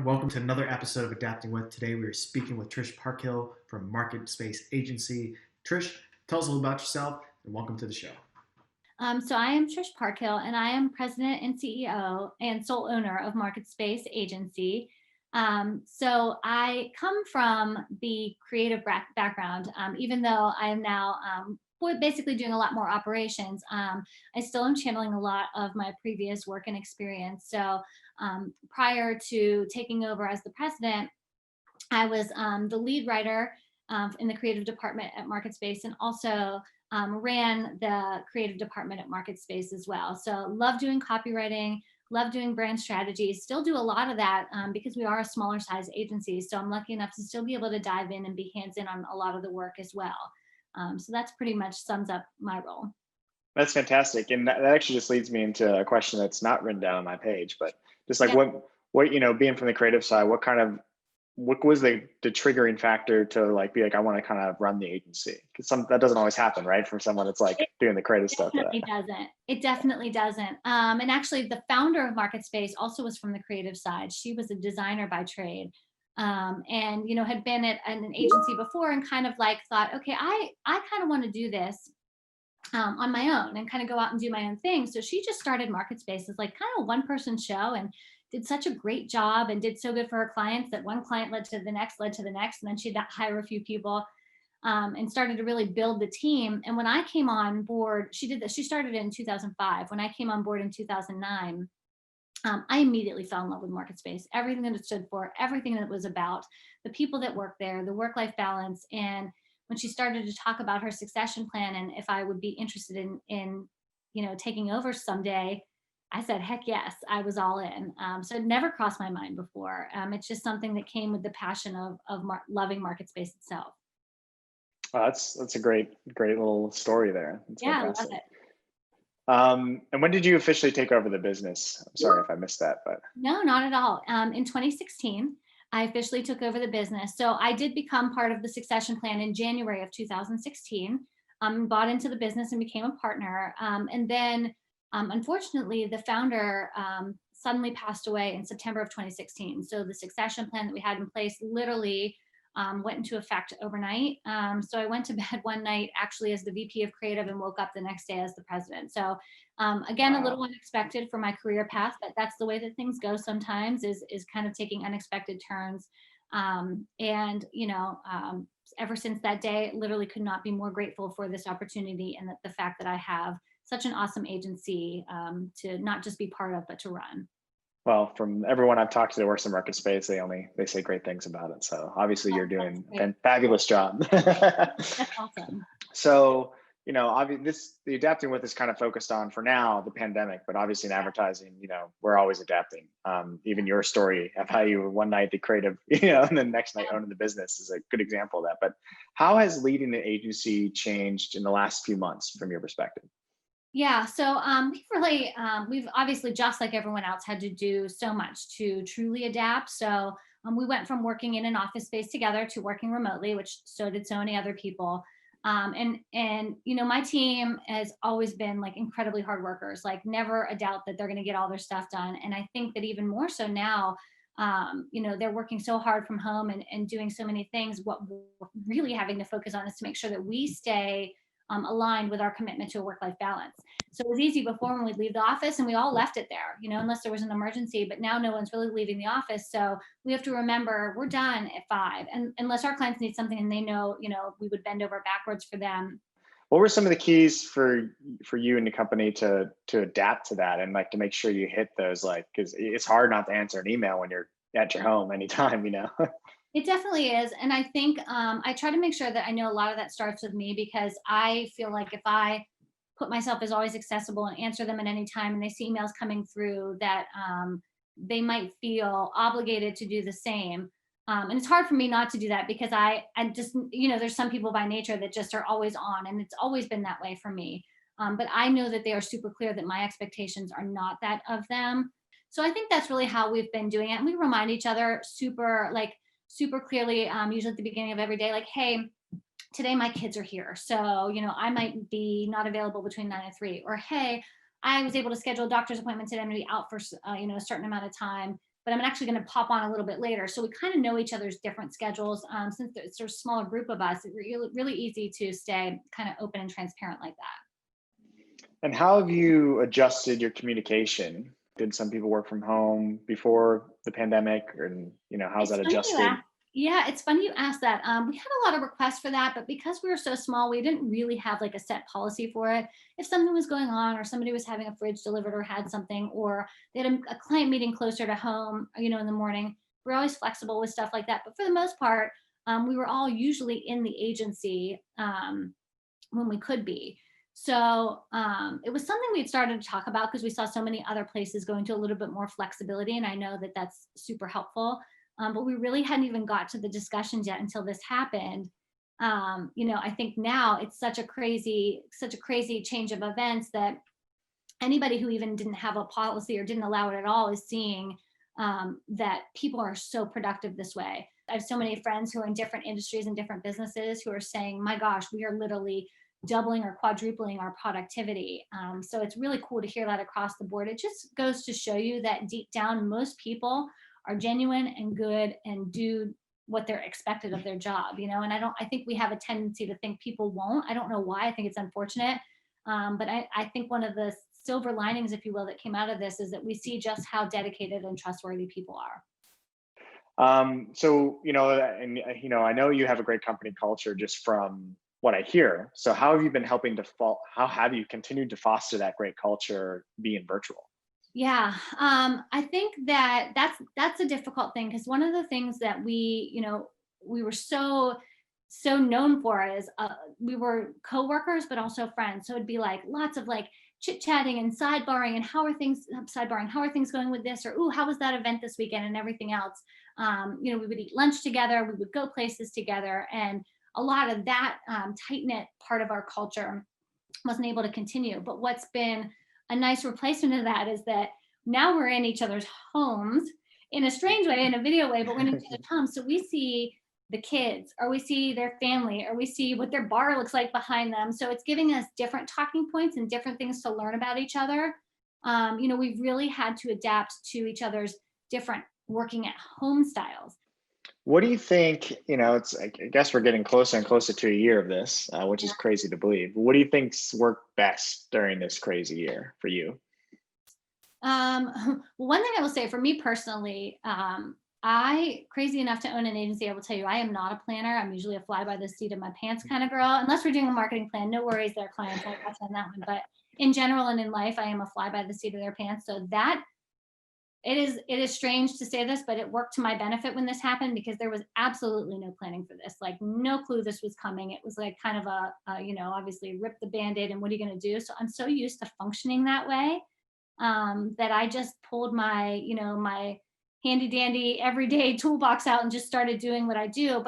Welcome to another episode of Adapting With. Today we are speaking with Trish Parkhill from MarketSpace Agency. Trish, tell us a little about yourself and welcome to the show. So I am Trish Parkhill, and I am President and CEO and sole owner of MarketSpace Agency. So I come from the creative background, even though I am now basically doing a lot more operations. I still am channeling a lot of my previous work and experience. So prior to taking over as the president, I was the lead writer in the creative department at MarketSpace, and also ran the creative department at MarketSpace as well. So love doing copywriting, love doing brand strategies, still do a lot of that because we are a smaller size agency. So I'm lucky enough to still be able to dive in and be hands in on a lot of the work as well. So that's pretty much sums up my role. That's fantastic. And that actually just leads me into a question that's not written down on my page, but just like what, being from the creative side, what was the triggering factor to be like, I want to kind of run the agency? Because that doesn't always happen, right? From someone that's doing the creative stuff. It definitely doesn't. And actually the founder of MarketSpace also was from the creative side. She was a designer by trade. And, had been at an agency before and kind of thought, okay, I kind of want to do this on my own and kind of go out and do my own thing. So she just started MarketSpace as kind of a one-person show, and did such a great job and did so good for her clients that one client led to the next, and then she'd hire a few people and started to really build the team. And when I came on board, she did this. She started in 2005. When I came on board in 2009, I immediately fell in love with MarketSpace, everything that it stood for, everything that it was about, the people that work there, the work-life balance. And when she started to talk about her succession plan and if I would be interested in taking over someday, I said, heck yes, I was all in. So it never crossed my mind before. It's just something that came with the passion of loving MarketSpace itself. Oh, that's a great little story there. That's fantastic. I love it. And when did you officially take over the business? I'm sorry if I missed that, but. No, not at all. In 2016, I officially took over the business. So I did become part of the succession plan in January of 2016, bought into the business and became a partner. And then unfortunately, the founder suddenly passed away in September of 2016. So the succession plan that we had in place literally went into effect overnight. So I went to bed one night actually as the VP of Creative and woke up the next day as the president. So again, wow. A little unexpected for my career path, but that's the way that things go sometimes, is kind of taking unexpected turns. Ever since that day, literally could not be more grateful for this opportunity and the fact that I have such an awesome agency to not just be part of, but to run. Well, from everyone I've talked to that works in MarketSpace, they say great things about it. So obviously you're doing a fabulous job. That's awesome. So, the Adapting With is kind of focused on, for now, the pandemic, but obviously in advertising, we're always adapting. Even your story of how you were one night the creative, and then next night owning the business is a good example of that. But how has leading the agency changed in the last few months from your perspective? Yeah, so we've obviously, just like everyone else, had to do so much to truly adapt. So we went from working in an office space together to working remotely, which so did so many other people. My team has always been incredibly hard workers, never a doubt that they're going to get all their stuff done. And I think that even more so now, they're working so hard from home and doing so many things. What we're really having to focus on is to make sure that we stay aligned with our commitment to a work-life balance. So it was easy before when we'd leave the office and we all left it there, unless there was an emergency, but now no one's really leaving the office. So we have to remember we're done at 5, and unless our clients need something and they know, we would bend over backwards for them. What were some of the keys for you and the company to adapt to that and to make sure you hit those, because it's hard not to answer an email when you're at your home anytime, It definitely is. And I think I try to make sure that I know a lot of that starts with me, because I feel like if I put myself as always accessible and answer them at any time and they see emails coming through, that they might feel obligated to do the same. And it's hard for me not to do that, because I just, there's some people by nature that just are always on, and it's always been that way for me. But I know that they are super clear that my expectations are not that of them. So I think that's really how we've been doing it. And we remind each other super clearly, usually at the beginning of every day, hey, today my kids are here. So, I might be not available between 9 and 3, or, hey, I was able to schedule a doctor's appointment today. I'm going to be out for, a certain amount of time. but I'm actually going to pop on a little bit later. So we kind of know each other's different schedules. Since it's a smaller group of us, it's really, really easy to stay kind of open and transparent like that. And how have you adjusted your communication? Did some people work from home before the pandemic, and how's that adjusted? Yeah, it's funny you asked that. We had a lot of requests for that, but because we were so small, we didn't really have like a set policy for it. If something was going on, or somebody was having a fridge delivered, or had something, or they had a client meeting closer to home, in the morning, we're always flexible with stuff like that. But for the most part, we were all usually in the agency when we could be. So it was something we had started to talk about because we saw so many other places going to a little bit more flexibility, and I know that that's super helpful. But we really hadn't even got to the discussions yet until this happened. I think now it's such a crazy change of events that anybody who even didn't have a policy or didn't allow it at all is seeing that people are so productive this way. I have so many friends who are in different industries and different businesses who are saying, my gosh, we are literally doubling or quadrupling our productivity. So it's really cool to hear that across the board. It just goes to show you that deep down, most people are genuine and good and do what they're expected of their job, and I think we have a tendency to think people won't. I don't know why. I think it's unfortunate. But I think one of the silver linings, if you will, that came out of this is that we see just how dedicated and trustworthy people are. So, I know you have a great company culture just from what I hear. So how have you been how have you continued to foster that great culture being virtual? Yeah, I think that's a difficult thing, because one of the things that we were so known for is we were coworkers, but also friends. So it'd be like lots of like chit chatting and sidebarring, and how are things going with this, or ooh, how was that event this weekend, and everything else. We would eat lunch together, we would go places together, and a lot of that tight knit part of our culture wasn't able to continue. But what's been a nice replacement of that is that now we're in each other's homes in a strange way, in a video way, but we're in each other's homes. So we see the kids, or we see their family, or we see what their bar looks like behind them. So it's giving us different talking points and different things to learn about each other. We've really had to adapt to each other's different working at home styles. What do you think, I guess we're getting closer and closer to a year of this, which is crazy to believe. What do you think's worked best during this crazy year for you? One thing I will say for me personally, crazy enough to own an agency, I will tell you, I am not a planner. I'm usually a fly by the seat of my pants kind of girl. Unless we're doing a marketing plan, no worries, there are clients, I'll touch on that one. But in general and in life, I am a fly by the seat of their pants. So that it is strange to say this, but it worked to my benefit when this happened, because there was absolutely no planning for this. Like no clue this was coming. It was like kind of obviously rip the Band-Aid and what are you going to do? So I'm so used to functioning that way that I just pulled my, my handy dandy everyday toolbox out and just started doing what I do.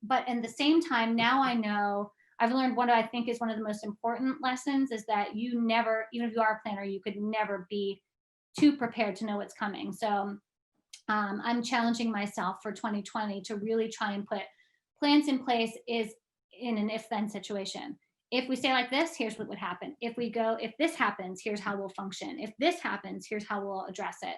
But in the same time, now I know I've learned what I think is one of the most important lessons is that you never, even if you are a planner, you could never be too prepared to know what's coming. So I'm challenging myself for 2020 to really try and put plans in place is in an if-then situation. If we stay like this, here's what would happen. If this happens, here's how we'll function. If this happens, here's how we'll address it.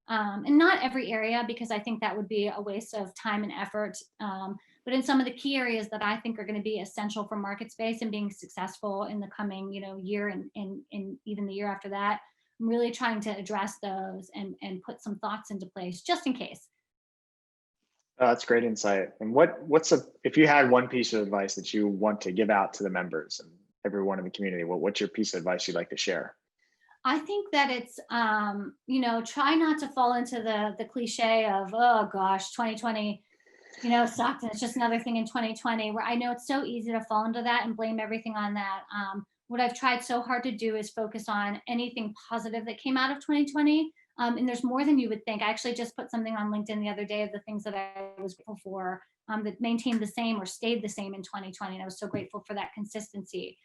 And not every area, because I think that would be a waste of time and effort. But in some of the key areas that I think are going to be essential for MarketSpace and being successful in the coming, year and even the year after that, I'm really trying to address those and put some thoughts into place just in case. Oh, that's great insight. And if you had one piece of advice that you want to give out to the members and everyone in the community, what's your piece of advice you'd like to share? I think that it's, try not to fall into the cliche of, oh gosh, 2020, sucked, and it's just another thing in 2020, where I know it's so easy to fall into that and blame everything on that. What I've tried so hard to do is focus on anything positive that came out of 2020. And there's more than you would think. I actually just put something on LinkedIn the other day of the things that I was grateful for that maintained the same or stayed the same in 2020. And I was so grateful for that consistency.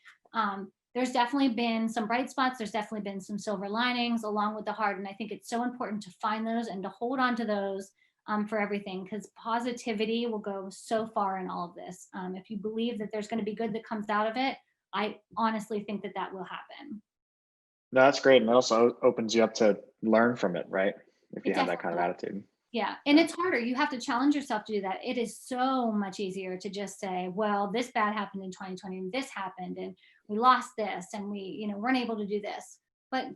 There's definitely been some bright spots. There's definitely been some silver linings along with the hard. And I think it's so important to find those and to hold on to those for everything, because positivity will go so far in all of this. If you believe that there's going to be good that comes out of it, I honestly think that will happen. No, that's great. And it also opens you up to learn from it, right? If you have that kind of attitude. Yeah. And it's harder. You have to challenge yourself to do that. It is so much easier to just say, well, this bad happened in 2020 and this happened and we lost this and we, weren't able to do this. But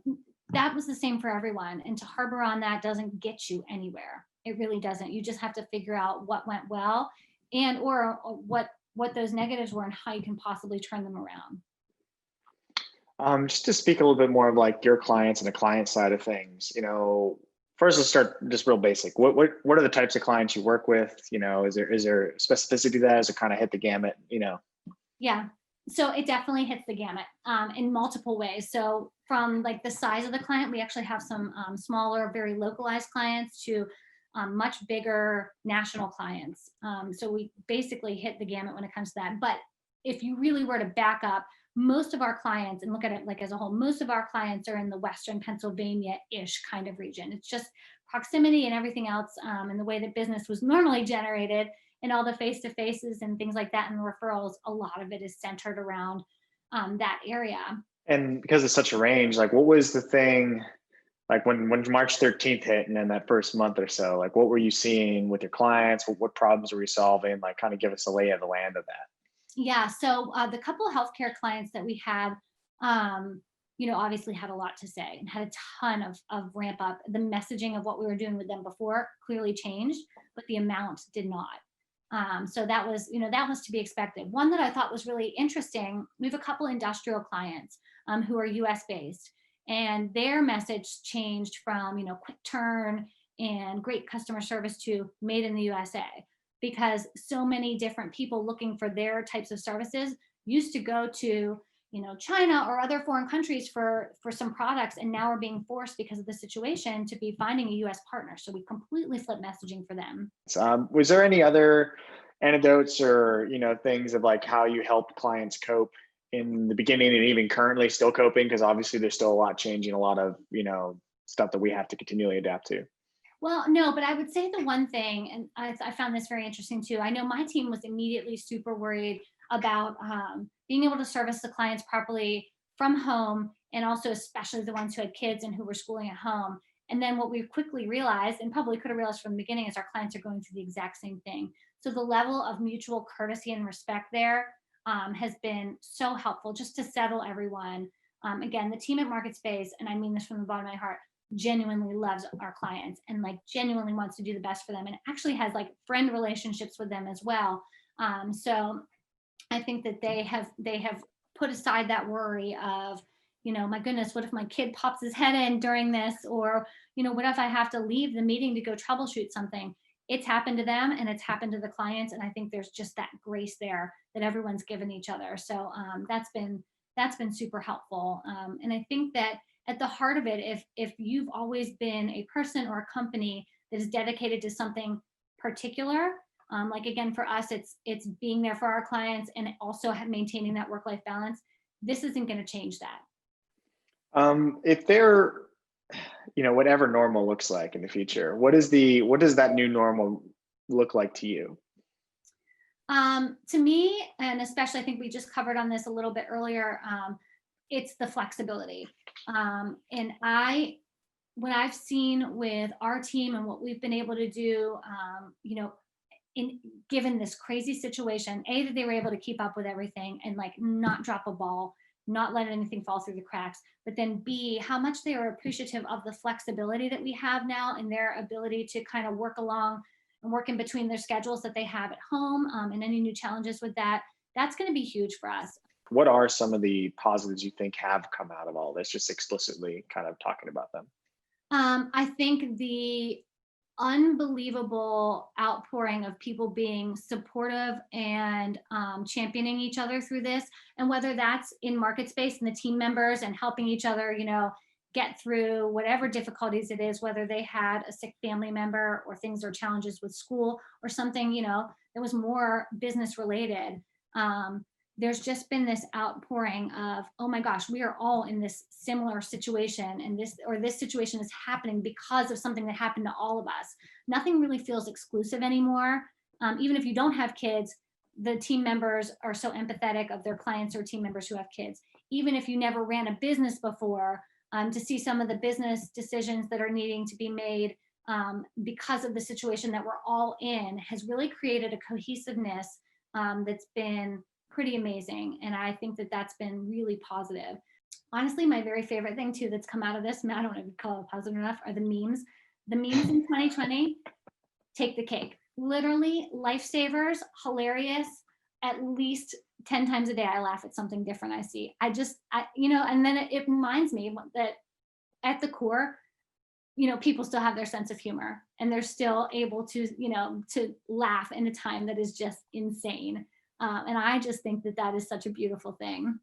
that was the same for everyone. And to harbor on that doesn't get you anywhere. It really doesn't. You just have to figure out what went well and or what those negatives were and how you can possibly turn them around. Just to speak a little bit more of like your clients and the client side of things, first let's start just real basic. What are the types of clients you work with? Is there specificity to that? Does it kind of hit the gamut? Yeah. So it definitely hits the gamut in multiple ways. So from like the size of the client, we actually have some smaller, very localized clients to much bigger national clients. So we basically hit the gamut when it comes to that. But if you really were to back up, most of our clients, and look at it like as a whole, most of our clients are in the Western Pennsylvania-ish kind of region. It's just proximity and everything else, and the way that business was normally generated and all the face-to-faces and things like that and the referrals, a lot of it is centered around that area. And because it's such a range, like what was the thing, like when March 13th hit and then that first month or so, like what were you seeing with your clients? What problems were you solving? Like kind of give us a lay of the land of that. Yeah, so the couple of healthcare clients that we had, obviously had a lot to say and had a ton of ramp up. The messaging of what we were doing with them before clearly changed, but the amount did not. So that was to be expected. One that I thought was really interesting, we have a couple industrial clients who are US based, and their message changed from, quick turn and great customer service to made in the USA. Because so many different people looking for their types of services used to go to, China or other foreign countries for some products, and now are being forced because of the situation to be finding a US partner. So we completely flipped messaging for them. Was there any other anecdotes or, things of like how you helped clients cope in the beginning and even currently still coping? Because obviously there's still a lot changing, a lot of, stuff that we have to continually adapt to. Well, no, but I would say the one thing, and I found this very interesting too. I know my team was immediately super worried about being able to service the clients properly from home, and also especially the ones who had kids and who were schooling at home. And then what we quickly realized, and probably could have realized from the beginning, is our clients are going through the exact same thing. So the level of mutual courtesy and respect there has been so helpful just to settle everyone. Again, the team at MarketSpace, and I mean this from the bottom of my heart, genuinely loves our clients and like genuinely wants to do the best for them, and actually has like friend relationships with them as well. So I think that they have put aside that worry of, my goodness, what if my kid pops his head in during this, or what if I have to leave the meeting to go troubleshoot something. It's happened to them and it's happened to the clients, and I think there's just that grace there that everyone's given each other. So that's been super helpful, and I think that at the heart of it, if you've always been a person or a company that is dedicated to something particular, like again, for us, it's being there for our clients and also maintaining that work-life balance. This isn't going to change that. If they're, whatever normal looks like in the future, what does that new normal look like to you? To me, and especially I think we just covered on this a little bit earlier, it's the flexibility. And what I've seen with our team and what we've been able to do, given this crazy situation, that they were able to keep up with everything and like not drop a ball, not let anything fall through the cracks, but then B, how much they are appreciative of the flexibility that we have now and their ability to kind of work along and work in between their schedules that they have at home, and any new challenges with that. That's going to be huge for us. What are some of the positives you think have come out of all this, just explicitly kind of talking about them? I think the unbelievable outpouring of people being supportive and championing each other through this, and whether that's in MarketSpace and the team members and helping each other, get through whatever difficulties it is, whether they had a sick family member or things or challenges with school or something, that was more business related. There's just been this outpouring of, oh my gosh, we are all in this similar situation, and this situation is happening because of something that happened to all of us. Nothing really feels exclusive anymore. Even if you don't have kids, the team members are so empathetic of their clients or team members who have kids. Even if you never ran a business before, to see some of the business decisions that are needing to be made because of the situation that we're all in, has really created a cohesiveness that's been pretty amazing. And I think that that's been really positive. Honestly, my very favorite thing too that's come out of this, and I don't know if you call it positive enough, are the memes. The memes in 2020 take the cake. Literally lifesavers, hilarious. At least 10 times a day, I laugh at something different I see. And then it reminds me that at the core, people still have their sense of humor, and they're still able to, to laugh in a time that is just insane. And I just think that that is such a beautiful thing.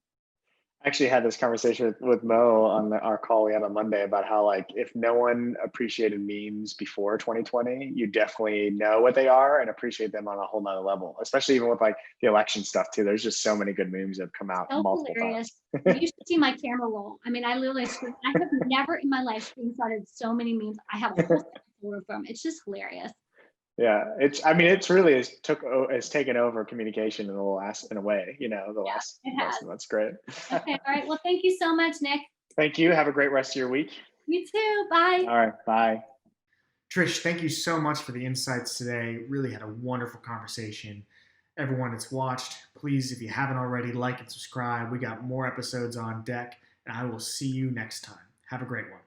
I actually had this conversation with Mo on our call we had on Monday about how, like, if no one appreciated memes before 2020, you definitely know what they are and appreciate them on a whole nother level, especially even with like the election stuff too. There's just so many good memes that have come out multiple times. You should see my camera roll. I mean, I have never in my life screenshotted so many memes. I have a whole set of them. It's just hilarious. Yeah, it's really has taken over communication in a way, the last months. Great. Okay, all right. Well, thank you so much, Nick. Thank you. Have a great rest of your week. You too. Bye. All right. Bye. Trish, thank you so much for the insights today. Really had a wonderful conversation. Everyone that's watched, please, if you haven't already, like and subscribe. We got more episodes on deck, and I will see you next time. Have a great one.